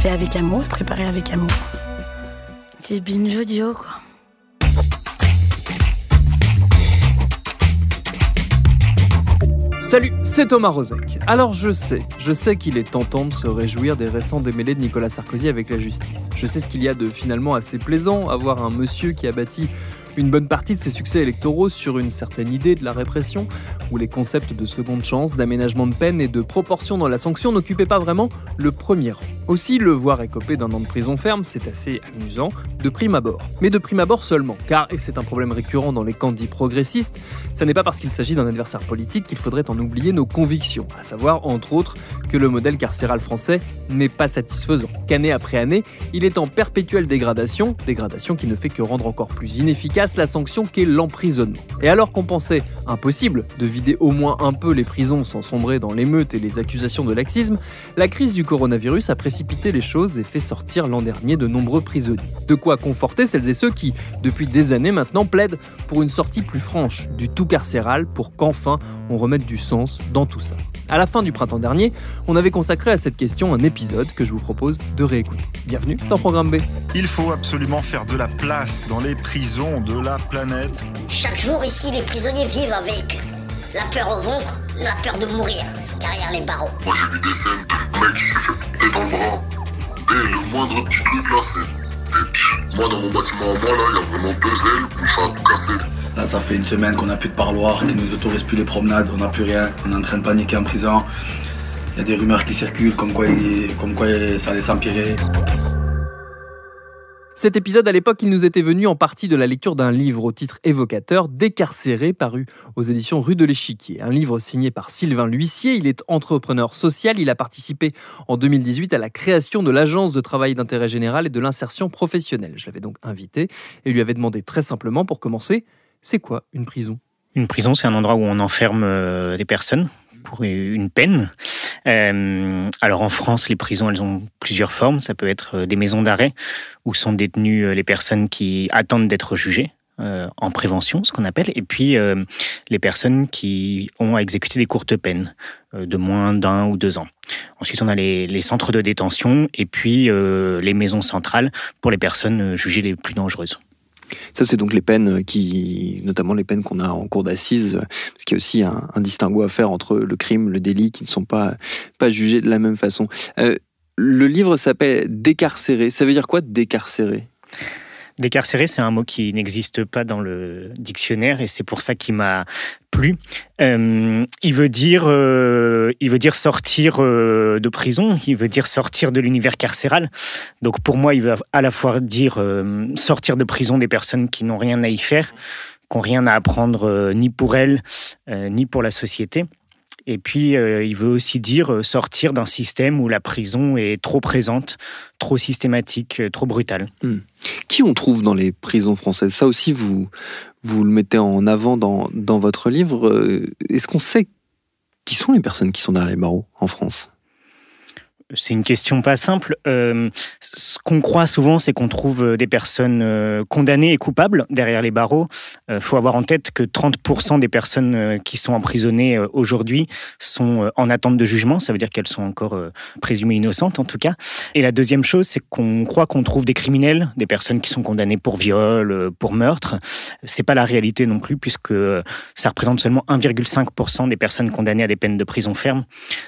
fait avec amour et préparé avec amour. C'est binge audio, quoi. Salut, c'est Thomas Rozek. Alors je sais qu'il est tentant de se réjouir des récents démêlés de Nicolas Sarkozy avec la justice. Je sais ce qu'il y a de finalement assez plaisant à voir un monsieur qui a bâti une bonne partie de ses succès électoraux sur une certaine idée de la répression, où les concepts de seconde chance, d'aménagement de peine et de proportion dans la sanction n'occupaient pas vraiment le premier rang. Aussi, le voir écoper d'un an de prison ferme, c'est assez amusant, de prime abord. Mais de prime abord seulement, car, et c'est un problème récurrent dans les camps dits progressistes, ça n'est pas parce qu'il s'agit d'un adversaire politique qu'il faudrait en oublier nos convictions, à savoir, entre autres, que le modèle carcéral français n'est pas satisfaisant, qu'année après année, il est en perpétuelle dégradation qui ne fait que rendre encore plus inefficace la sanction qu'est l'emprisonnement. Et alors qu'on pensait impossible de vider au moins un peu les prisons sans sombrer dans l'émeute et les accusations de laxisme, la crise du coronavirus a précipité les choses et fait sortir l'an dernier de nombreux prisonniers. De quoi conforter celles et ceux qui, depuis des années maintenant, plaident pour une sortie plus franche du tout carcéral pour qu'enfin on remette du sens dans tout ça. À la fin du printemps dernier, on avait consacré à cette question un épisode que je vous propose de réécouter. Bienvenue dans Programme B. Il faut absolument faire de la place dans les prisons de la planète. Chaque jour ici, les prisonniers vivent avec la peur au ventre, la peur de mourir derrière les barreaux. Moi j'ai vu des scènes de mec qui s'est fait péter dans le bras. Dès le moindre petit truc là, c'est... Moi dans mon bâtiment, là, il y a vraiment 2 ailes où ça a tout cassé. Là, ça fait une semaine qu'on n'a plus de parloir, qu'ils nous autorisent plus les promenades, on n'a plus rien, on est en train de paniquer en prison. Il y a des rumeurs qui circulent comme quoi ça allait s'empirer. Cet épisode, à l'époque, il nous était venu en partie de la lecture d'un livre au titre évocateur, Décarcéré, paru aux éditions Rue de l'Échiquier. Un livre signé par Sylvain L'Huissier. Il est entrepreneur social. Il a participé en 2018 à la création de l'Agence de travail d'intérêt général et de l'insertion professionnelle. Je l'avais donc invité et lui avais demandé très simplement, pour commencer, c'est quoi une prison ? Une prison, c'est un endroit où on enferme des personnes pour une peine. Alors en France, les prisons, elles ont plusieurs formes. Ça peut être des maisons d'arrêt où sont détenues les personnes qui attendent d'être jugées en prévention, ce qu'on appelle. Et puis les personnes qui ont à exécuter des courtes peines de moins d'1 ou 2 ans. Ensuite, on a les centres de détention et puis les maisons centrales pour les personnes jugées les plus dangereuses. Ça, c'est donc les peines notamment les peines qu'on a en cour d'assises, parce qu'il y a aussi un distinguo à faire entre le crime, le délit, qui ne sont pas jugés de la même façon. Le livre s'appelle Décarcéré. Ça veut dire quoi, décarcérer ? Décarcéré, c'est un mot qui n'existe pas dans le dictionnaire et c'est pour ça qu'il m'a plu. Il veut dire sortir de prison, il veut dire sortir de l'univers carcéral. Donc pour moi, il veut à la fois dire sortir de prison des personnes qui n'ont rien à y faire, qui n'ont rien à apprendre ni pour elles, ni pour la société. Et puis, il veut aussi dire sortir d'un système où la prison est trop présente, trop systématique, trop brutale. Qui on trouve dans les prisons françaises ? Ça aussi, vous le mettez en avant dans votre livre. Est-ce qu'on sait qui sont les personnes qui sont derrière les barreaux en France ? C'est une question pas simple. Ce qu'on croit souvent, c'est qu'on trouve des personnes condamnées et coupables derrière les barreaux. Faut avoir en tête que 30% des personnes qui sont emprisonnées aujourd'hui sont en attente de jugement. Ça veut dire qu'elles sont encore présumées innocentes, en tout cas. Et la deuxième chose, c'est qu'on croit qu'on trouve des criminels, des personnes qui sont condamnées pour viol, pour meurtre. C'est pas la réalité non plus, puisque ça représente seulement 1,5% des personnes condamnées à des peines de prison ferme.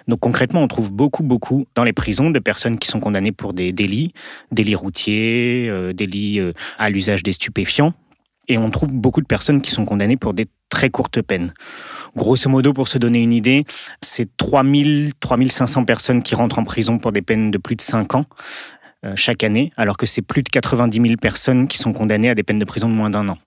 Donc concrètement, on trouve beaucoup dans les prisons de personnes qui sont condamnées pour des délits routiers, délits à l'usage des stupéfiants. Et on trouve beaucoup de personnes qui sont condamnées pour des très courtes peines. Grosso modo, pour se donner une idée, c'est 3500 personnes qui rentrent en prison pour des peines de plus de 5 ans chaque année, alors que c'est plus de 90 000 personnes qui sont condamnées à des peines de prison de moins d'1 an.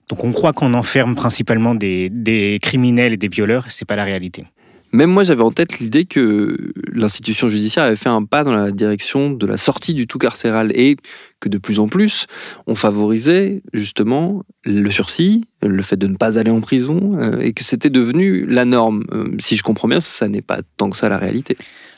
Donc on croit qu'on enferme principalement des criminels et des violeurs, et c'est pas la réalité. Même moi, j'avais en tête l'idée que l'institution judiciaire avait fait un pas dans la direction de la sortie du tout carcéral et que de plus en plus, on favorisait justement le sursis, le fait de ne pas aller en prison et que c'était devenu la norme. Si je comprends bien, ça n'est pas tant que ça la réalité.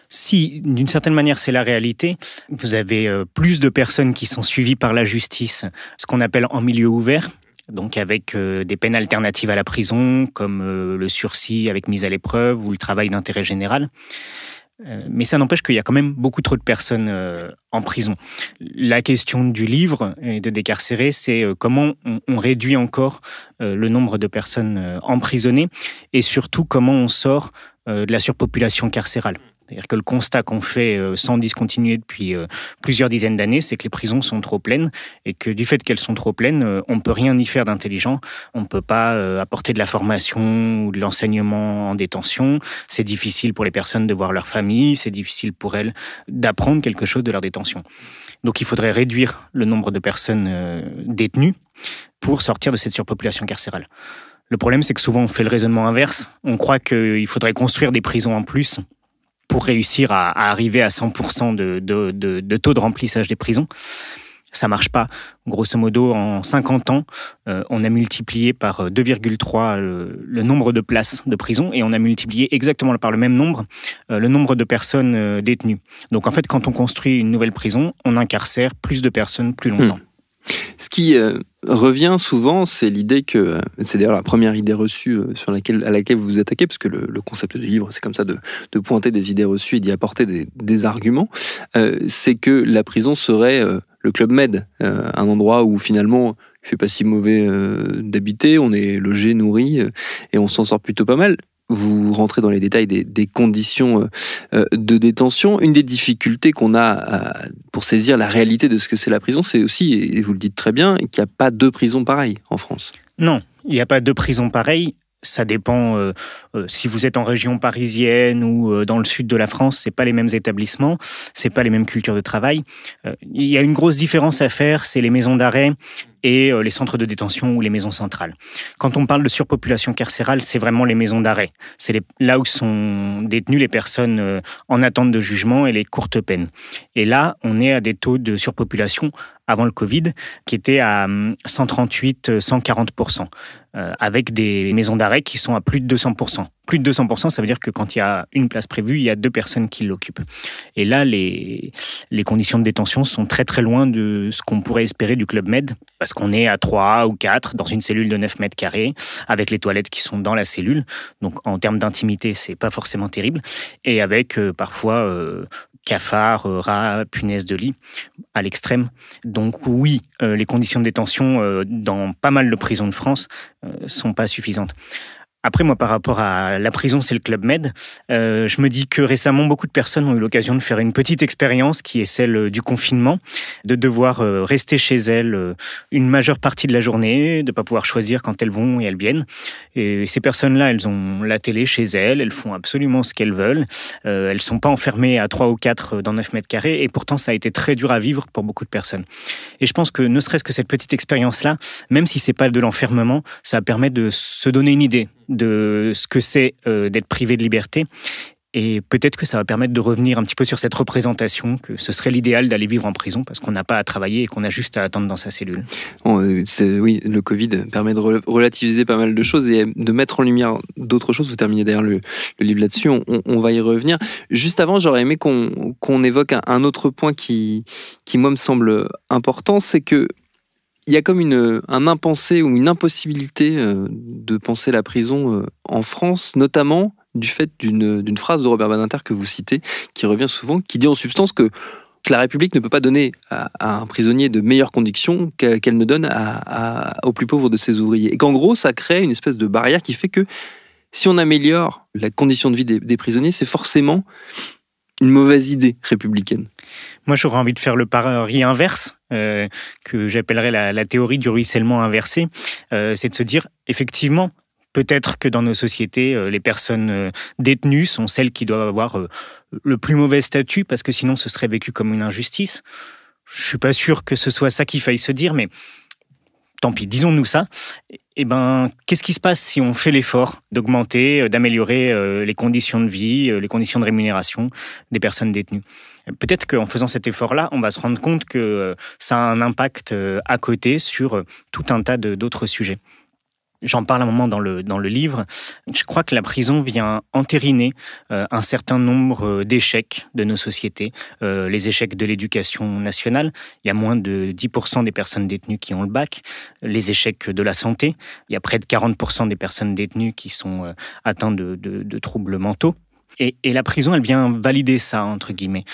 Si, d'une certaine manière, c'est la réalité. Vous avez plus de personnes qui sont suivies par la justice, ce qu'on appelle en milieu ouvert. Donc avec des peines alternatives à la prison, comme le sursis avec mise à l'épreuve ou le travail d'intérêt général. Mais ça n'empêche qu'il y a quand même beaucoup trop de personnes en prison. La question du livre et de Décarcéré, c'est comment on réduit encore le nombre de personnes emprisonnées et surtout comment on sort de la surpopulation carcérale. C'est-à-dire que le constat qu'on fait sans discontinuer depuis plusieurs dizaines d'années, c'est que les prisons sont trop pleines et que du fait qu'elles sont trop pleines, on ne peut rien y faire d'intelligent. On ne peut pas apporter de la formation ou de l'enseignement en détention. C'est difficile pour les personnes de voir leur famille, c'est difficile pour elles d'apprendre quelque chose de leur détention. Donc il faudrait réduire le nombre de personnes détenues pour sortir de cette surpopulation carcérale. Le problème, c'est que souvent on fait le raisonnement inverse. On croit qu'il faudrait construire des prisons en plus pour réussir à arriver à 100% de taux de remplissage des prisons. Ça marche pas. Grosso modo, en 50 ans, on a multiplié par 2,3 le nombre de places de prison et on a multiplié exactement par le même nombre le nombre de personnes détenues. Donc en fait, quand on construit une nouvelle prison, on incarcère plus de personnes plus longtemps. Ce qui revient souvent, c'est l'idée que, c'est d'ailleurs la première idée reçue à laquelle vous vous attaquez, parce que le concept du livre, c'est comme ça de pointer des idées reçues et d'y apporter des arguments, c'est que la prison serait le Club Med, un endroit où finalement il fait pas si mauvais d'habiter, on est logé, nourri, et on s'en sort plutôt pas mal. Vous rentrez dans les détails des conditions de détention. Une des difficultés qu'on a pour saisir la réalité de ce que c'est la prison, c'est aussi, et vous le dites très bien, qu'il n'y a pas deux prisons pareilles en France. Non, il n'y a pas deux prisons pareilles. Ça dépend si vous êtes en région parisienne ou dans le sud de la France, c'est pas les mêmes établissements, c'est pas les mêmes cultures de travail. Il y a une grosse différence à faire, c'est les maisons d'arrêt et les centres de détention ou les maisons centrales. Quand on parle de surpopulation carcérale, c'est vraiment les maisons d'arrêt. C'est là où sont détenues les personnes en attente de jugement et les courtes peines. Et là, on est à des taux de surpopulation avant le Covid qui étaient à 138-140%, avec des maisons d'arrêt qui sont à plus de 200%. Plus de 200%, ça veut dire que quand il y a une place prévue, il y a 2 personnes qui l'occupent. Et là, les conditions de détention sont très très loin de ce qu'on pourrait espérer du Club Med, parce qu'on est à 3 ou 4 dans une cellule de 9 mètres carrés, avec les toilettes qui sont dans la cellule. Donc en termes d'intimité, c'est pas forcément terrible. Et avec parfois cafards, rats, punaises de lit à l'extrême. Donc oui, les conditions de détention dans pas mal de prisons de France sont pas suffisantes. Après, moi, par rapport à la prison, c'est le Club Med. Je me dis que récemment, beaucoup de personnes ont eu l'occasion de faire une petite expérience qui est celle du confinement, de devoir rester chez elles une majeure partie de la journée, de ne pas pouvoir choisir quand elles vont et elles viennent. Et ces personnes-là, elles ont la télé chez elles font absolument ce qu'elles veulent. Elles ne sont pas enfermées à 3 ou 4 dans 9 mètres carrés et pourtant, ça a été très dur à vivre pour beaucoup de personnes. Et je pense que ne serait-ce que cette petite expérience-là, même si ce n'est pas de l'enfermement, ça permet de se donner une idée de ce que c'est d'être privé de liberté. Et peut-être que ça va permettre de revenir un petit peu sur cette représentation que ce serait l'idéal d'aller vivre en prison parce qu'on n'a pas à travailler et qu'on a juste à attendre dans sa cellule. Oui, le Covid permet de relativiser pas mal de choses et de mettre en lumière d'autres choses. Vous terminez d'ailleurs le livre là-dessus, on va y revenir. Juste avant, j'aurais aimé qu'on évoque un autre point qui moi me semble important, c'est que il y a comme un impensé ou une impossibilité de penser la prison en France, notamment du fait d'une phrase de Robert Badinter que vous citez, qui revient souvent, qui dit en substance que la République ne peut pas donner à un prisonnier de meilleures conditions qu'elle ne donne aux plus pauvres de ses ouvriers. Et qu'en gros, ça crée une espèce de barrière qui fait que si on améliore la condition de vie des prisonniers, c'est forcément une mauvaise idée républicaine. Moi, j'aurais envie de faire le pari inverse, que j'appellerais la théorie du ruissellement inversé. C'est de se dire, effectivement, peut-être que dans nos sociétés, les personnes détenues sont celles qui doivent avoir le plus mauvais statut, parce que sinon, ce serait vécu comme une injustice. Je ne suis pas sûr que ce soit ça qu'il faille se dire, mais tant pis, disons-nous ça. Eh ben, qu'est-ce qui se passe si on fait l'effort d'augmenter, d'améliorer les conditions de vie, les conditions de rémunération des personnes détenues ? Peut-être qu'en faisant cet effort-là, on va se rendre compte que ça a un impact à côté sur tout un tas d'autres sujets. J'en parle un moment dans le livre. Je crois que la prison vient entériner un certain nombre d'échecs de nos sociétés. Les échecs de l'éducation nationale. Il y a moins de 10% des personnes détenues qui ont le bac. Les échecs de la santé. Il y a près de 40% des personnes détenues qui sont atteintes de troubles mentaux. Et la prison, elle vient valider ça, entre guillemets.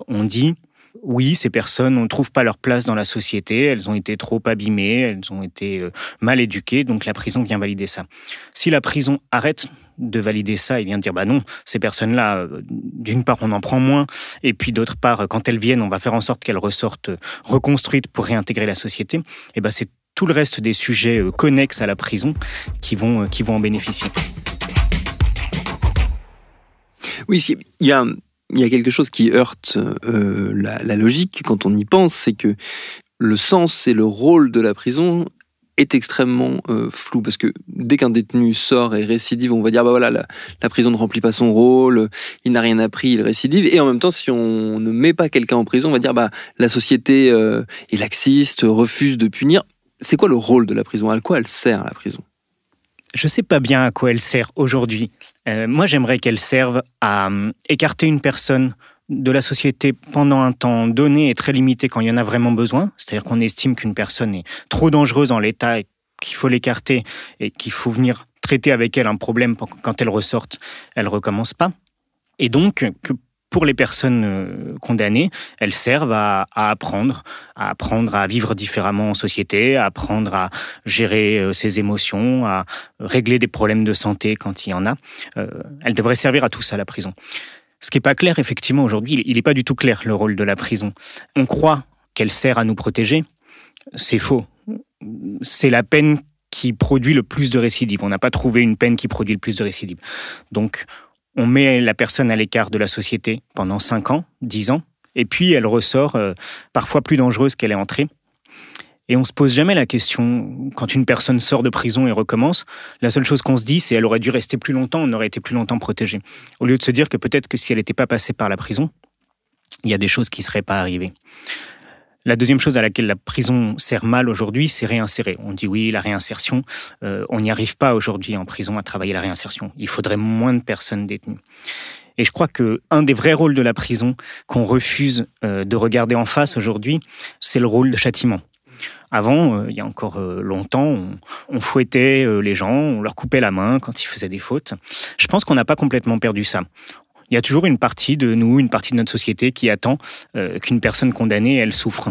On dit, oui, ces personnes ne trouvent pas leur place dans la société, elles ont été trop abîmées, elles ont été mal éduquées, donc la prison vient valider ça. Si la prison arrête de valider ça et vient dire, non, ces personnes-là, d'une part, on en prend moins, et puis d'autre part, quand elles viennent, on va faire en sorte qu'elles ressortent reconstruites pour réintégrer la société, et c'est tout le reste des sujets connexes à la prison qui vont en bénéficier. Oui, il y a quelque chose qui heurte la logique quand on y pense, c'est que le sens et le rôle de la prison est extrêmement flou, parce que dès qu'un détenu sort et récidive, on va dire la prison ne remplit pas son rôle, il n'a rien appris, il récidive, et en même temps, si on ne met pas quelqu'un en prison, on va dire la société est laxiste, refuse de punir. C'est quoi le rôle de la prison? À quoi elle sert, la prison? Je ne sais pas bien à quoi elle sert aujourd'hui. Moi, j'aimerais qu'elle serve à écarter une personne de la société pendant un temps donné et très limité quand il y en a vraiment besoin. C'est-à-dire qu'on estime qu'une personne est trop dangereuse en l'état et qu'il faut l'écarter et qu'il faut venir traiter avec elle un problème pour que quand elle ressorte, elle ne recommence pas. Et donc, que pour les personnes condamnées, elles servent à apprendre à vivre différemment en société, à apprendre à gérer ses émotions, à régler des problèmes de santé quand il y en a. Elles devraient servir à tout ça, la prison. Ce qui n'est pas clair, effectivement, aujourd'hui, il n'est pas du tout clair, le rôle de la prison. On croit qu'elle sert à nous protéger. C'est faux. C'est la peine qui produit le plus de récidives. On n'a pas trouvé une peine qui produit le plus de récidives. Donc, on met la personne à l'écart de la société pendant 5 ans, 10 ans, et puis elle ressort parfois plus dangereuse qu'elle est entrée. Et on ne se pose jamais la question, quand une personne sort de prison et recommence, la seule chose qu'on se dit, c'est qu'elle aurait dû rester plus longtemps, on aurait été plus longtemps protégée. Au lieu de se dire que peut-être que si elle n'était pas passée par la prison, il y a des choses qui ne seraient pas arrivées. La deuxième chose à laquelle la prison sert mal aujourd'hui, c'est réinsérer. On dit oui, la réinsertion, on n'y arrive pas aujourd'hui en prison à travailler la réinsertion. Il faudrait moins de personnes détenues. Et je crois qu'un des vrais rôles de la prison qu'on refuse de regarder en face aujourd'hui, c'est le rôle de châtiment. Avant, il y a encore longtemps, on fouettait les gens, on leur coupait la main quand ils faisaient des fautes. Je pense qu'on n'a pas complètement perdu ça. Il y a toujours une partie de nous, une partie de notre société qui attend qu'une personne condamnée, elle souffre.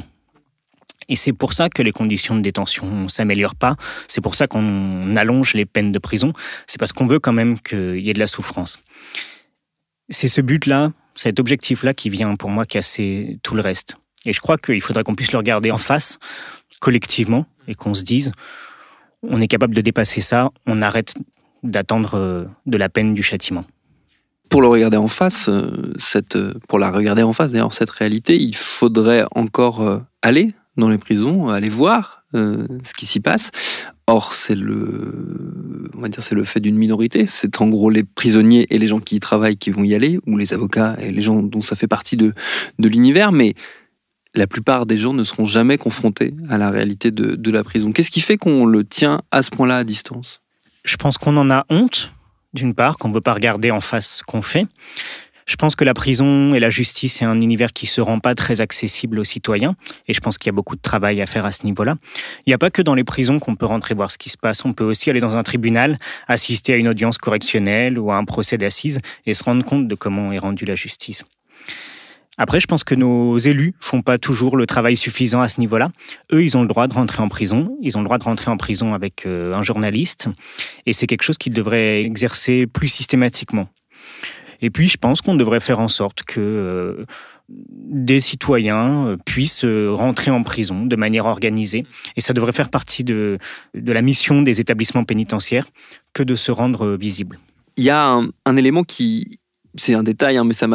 Et c'est pour ça que les conditions de détention ne s'améliorent pas. C'est pour ça qu'on allonge les peines de prison. C'est parce qu'on veut quand même qu'il y ait de la souffrance. C'est ce but-là, cet objectif-là qui vient pour moi casser tout le reste. Et je crois qu'il faudrait qu'on puisse le regarder en face, collectivement, et qu'on se dise, on est capable de dépasser ça, on arrête d'attendre de la peine du châtiment. Pour le regarder en face, pour la regarder en face, d'ailleurs, cette réalité, il faudrait encore aller dans les prisons, aller voir ce qui s'y passe. Or, c'est le fait d'une minorité. C'est en gros les prisonniers et les gens qui y travaillent qui vont y aller, ou les avocats et les gens dont ça fait partie de l'univers. Mais la plupart des gens ne seront jamais confrontés à la réalité de la prison. Qu'est-ce qui fait qu'on le tient à ce point-là à distance? Je pense qu'on en a honte. D'une part, qu'on ne veut pas regarder en face ce qu'on fait. Je pense que la prison et la justice, c'est un univers qui ne se rend pas très accessible aux citoyens. Et je pense qu'il y a beaucoup de travail à faire à ce niveau-là. Il n'y a pas que dans les prisons qu'on peut rentrer voir ce qui se passe. On peut aussi aller dans un tribunal, assister à une audience correctionnelle ou à un procès d'assises et se rendre compte de comment est rendue la justice. Après, je pense que nos élus font pas toujours le travail suffisant à ce niveau-là. Eux, ils ont le droit de rentrer en prison. Ils ont le droit de rentrer en prison avec un journaliste. Et c'est quelque chose qu'ils devraient exercer plus systématiquement. Et puis, je pense qu'on devrait faire en sorte que des citoyens puissent rentrer en prison de manière organisée. Et ça devrait faire partie de la mission des établissements pénitentiaires que de se rendre visible. Il y a un élément qui... C'est un détail, mais ça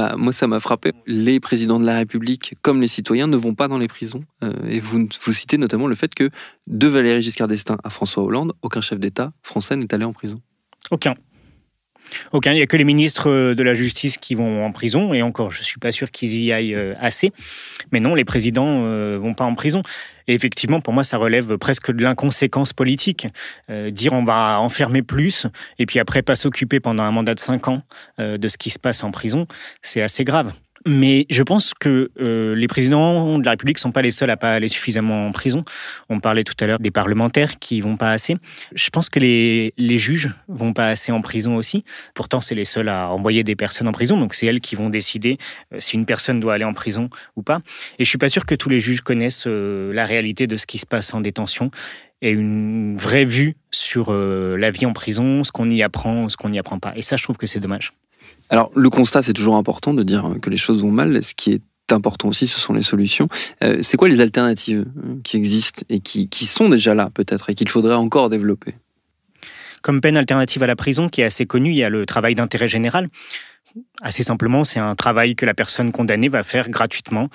m'a frappé. Les présidents de la République, comme les citoyens, ne vont pas dans les prisons. Et vous citez notamment le fait que de Valéry Giscard d'Estaing à François Hollande, aucun chef d'État français n'est allé en prison. Aucun. Il n'y a que les ministres de la Justice qui vont en prison. Et encore, je ne suis pas sûr qu'ils y aillent assez. Mais non, les présidents ne vont pas en prison. Et effectivement, pour moi, ça relève presque de l'inconséquence politique. Dire on va enfermer plus, et puis après pas s'occuper pendant un mandat de 5 ans de ce qui se passe en prison, c'est assez grave. Mais je pense que les présidents de la République ne sont pas les seuls à pas aller suffisamment en prison. On parlait tout à l'heure des parlementaires qui vont pas assez. Je pense que les juges vont pas assez en prison aussi. Pourtant, c'est les seuls à envoyer des personnes en prison. Donc, c'est elles qui vont décider si une personne doit aller en prison ou pas. Et je suis pas sûr que tous les juges connaissent la réalité de ce qui se passe en détention et une vraie vue sur la vie en prison, ce qu'on y apprend, ce qu'on n'y apprend pas. Et ça, je trouve que c'est dommage. Alors, le constat, c'est toujours important de dire que les choses vont mal. Ce qui est important aussi, ce sont les solutions. C'est quoi les alternatives qui existent et qui sont déjà là, peut-être, et qu'il faudrait encore développer? Comme peine alternative à la prison, qui est assez connue, il y a le travail d'intérêt général. Assez simplement, c'est un travail que la personne condamnée va faire gratuitement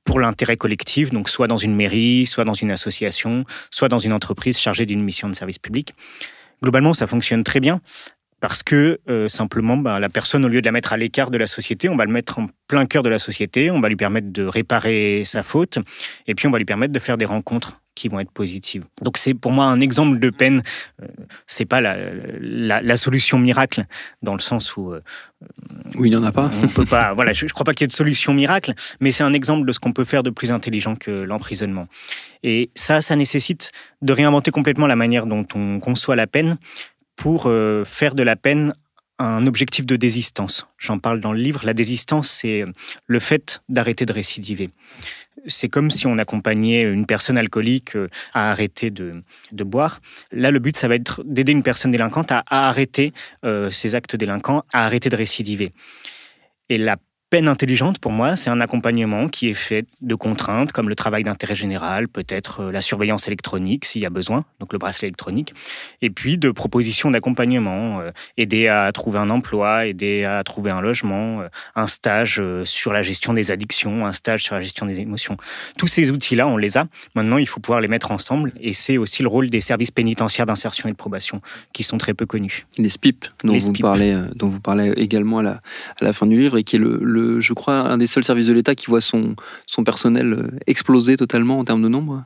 pour l'intérêt collectif, donc soit dans une mairie, soit dans une association, soit dans une entreprise chargée d'une mission de service public. Globalement, ça fonctionne très bien. Parce que simplement, la personne, au lieu de la mettre à l'écart de la société, on va le mettre en plein cœur de la société, on va lui permettre de réparer sa faute, et puis on va lui permettre de faire des rencontres qui vont être positives. Donc c'est pour moi un exemple de peine. C'est pas la solution miracle, dans le sens où... Oui, il n'y en a pas. On peut pas. Voilà, je crois pas qu'il y ait de solution miracle, mais c'est un exemple de ce qu'on peut faire de plus intelligent que l'emprisonnement. Et ça nécessite de réinventer complètement la manière dont on conçoit la peine, pour faire de la peine un objectif de désistance. J'en parle dans le livre. La désistance, c'est le fait d'arrêter de récidiver. C'est comme si on accompagnait une personne alcoolique à arrêter de boire. Là, le but, ça va être d'aider une personne délinquante à arrêter ses actes délinquants, à arrêter de récidiver. Et la peine intelligente, pour moi, c'est un accompagnement qui est fait de contraintes, comme le travail d'intérêt général, peut-être la surveillance électronique, s'il y a besoin, donc le bracelet électronique, et puis de propositions d'accompagnement, aider à trouver un emploi, aider à trouver un logement, un stage sur la gestion des addictions, un stage sur la gestion des émotions. Tous ces outils-là, on les a. Maintenant, il faut pouvoir les mettre ensemble, et c'est aussi le rôle des services pénitentiaires d'insertion et de probation, qui sont très peu connus. Les SPIP, dont vous parlez également à la fin du livre, et qui est je crois, un des seuls services de l'État qui voit son personnel exploser totalement en termes de nombre.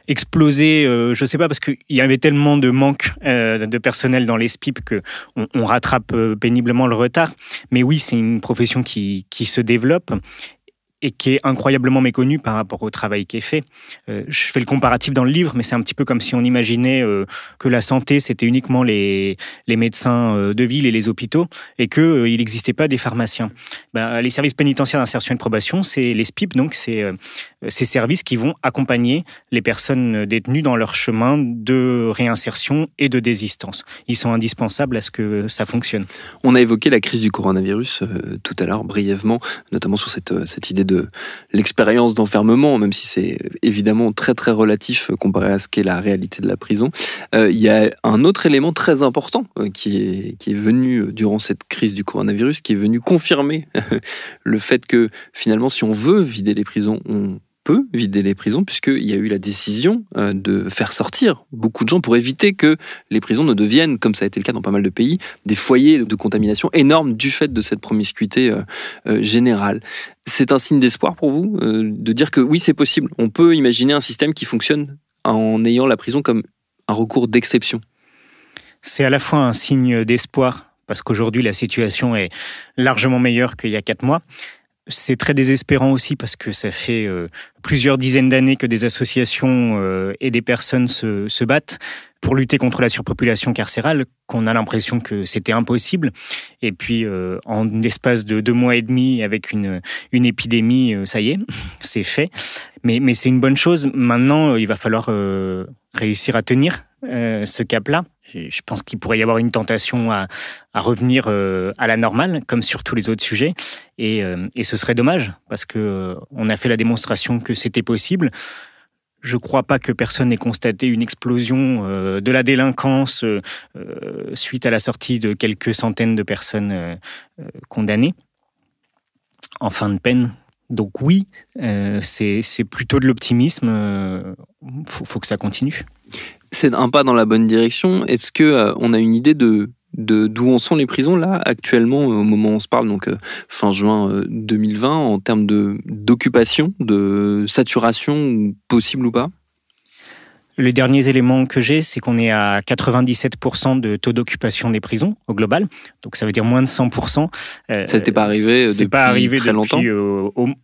Exploser, je ne sais pas, parce qu'il y avait tellement de manque de personnel dans les SPIP qu'on rattrape péniblement le retard. Mais oui, c'est une profession qui se développe et qui est incroyablement méconnue par rapport au travail qui est fait. Je fais le comparatif dans le livre, mais c'est un petit peu comme si on imaginait que la santé, c'était uniquement les médecins de ville et les hôpitaux, et qu'il n'existait pas des pharmaciens. Les services pénitentiaires d'insertion et de probation, c'est les SPIP, donc c'est ces services qui vont accompagner les personnes détenues dans leur chemin de réinsertion et de désistance. Ils sont indispensables à ce que ça fonctionne. On a évoqué la crise du coronavirus tout à l'heure, brièvement, notamment sur cette idée de l'expérience d'enfermement, même si c'est évidemment très très relatif comparé à ce qu'est la réalité de la prison. Il y a un autre élément très important qui est venu durant cette crise du coronavirus, qui est venu confirmer le fait que finalement, si on veut vider les prisons, on peut vider les prisons, puisqu'il y a eu la décision de faire sortir beaucoup de gens pour éviter que les prisons ne deviennent, comme ça a été le cas dans pas mal de pays, des foyers de contamination énormes du fait de cette promiscuité générale. C'est un signe d'espoir pour vous de dire que oui, c'est possible. On peut imaginer un système qui fonctionne en ayant la prison comme un recours d'exception. C'est à la fois un signe d'espoir, parce qu'aujourd'hui, la situation est largement meilleure qu'il y a 4 mois. C'est très désespérant aussi parce que ça fait plusieurs dizaines d'années que des associations et des personnes se battent pour lutter contre la surpopulation carcérale, qu'on a l'impression que c'était impossible. Et puis, en l'espace de 2 mois et demi, avec une épidémie, ça y est, c'est fait. Mais c'est une bonne chose. Maintenant, il va falloir réussir à tenir ce cap-là. Je pense qu'il pourrait y avoir une tentation à revenir à la normale, comme sur tous les autres sujets. Et ce serait dommage, parce qu'on a fait la démonstration que c'était possible. Je ne crois pas que personne n'ait constaté une explosion de la délinquance suite à la sortie de quelques centaines de personnes condamnées en fin de peine. Donc oui, c'est plutôt de l'optimisme. Faut que ça continue. C'est un pas dans la bonne direction. Est-ce qu'on a une idée d'où en sont les prisons là actuellement au moment où on se parle, donc fin juin 2020, en termes d'occupation, de saturation, possible ou pas? Les derniers éléments que j'ai, c'est qu'on est à 97% de taux d'occupation des prisons au global. Donc ça veut dire moins de 100%. Ça n'était pas arrivé depuis très longtemps.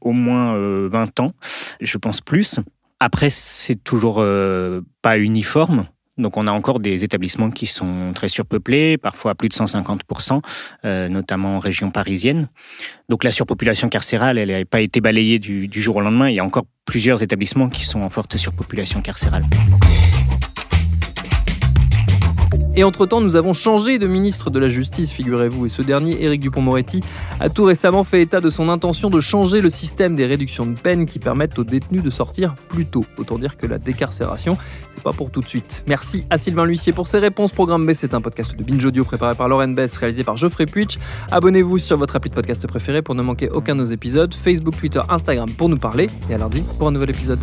Au moins 20 ans, je pense plus. Après, c'est toujours pas uniforme. Donc on a encore des établissements qui sont très surpeuplés, parfois à plus de 150%, notamment en région parisienne. Donc la surpopulation carcérale, elle n'a pas été balayée du jour au lendemain. Il y a encore plusieurs établissements qui sont en forte surpopulation carcérale. Et entre-temps, nous avons changé de ministre de la Justice, figurez-vous. Et ce dernier, Éric Dupond-Moretti, a tout récemment fait état de son intention de changer le système des réductions de peine qui permettent aux détenus de sortir plus tôt. Autant dire que la décarcération, c'est pas pour tout de suite. Merci à Sylvain L'Huissier pour ses réponses. Programme B, c'est un podcast de Binge Audio préparé par Lauren Bess, réalisé par Geoffrey Puitch. Abonnez-vous sur votre appli de podcast préféré pour ne manquer aucun de nos épisodes. Facebook, Twitter, Instagram pour nous parler. Et à lundi pour un nouvel épisode.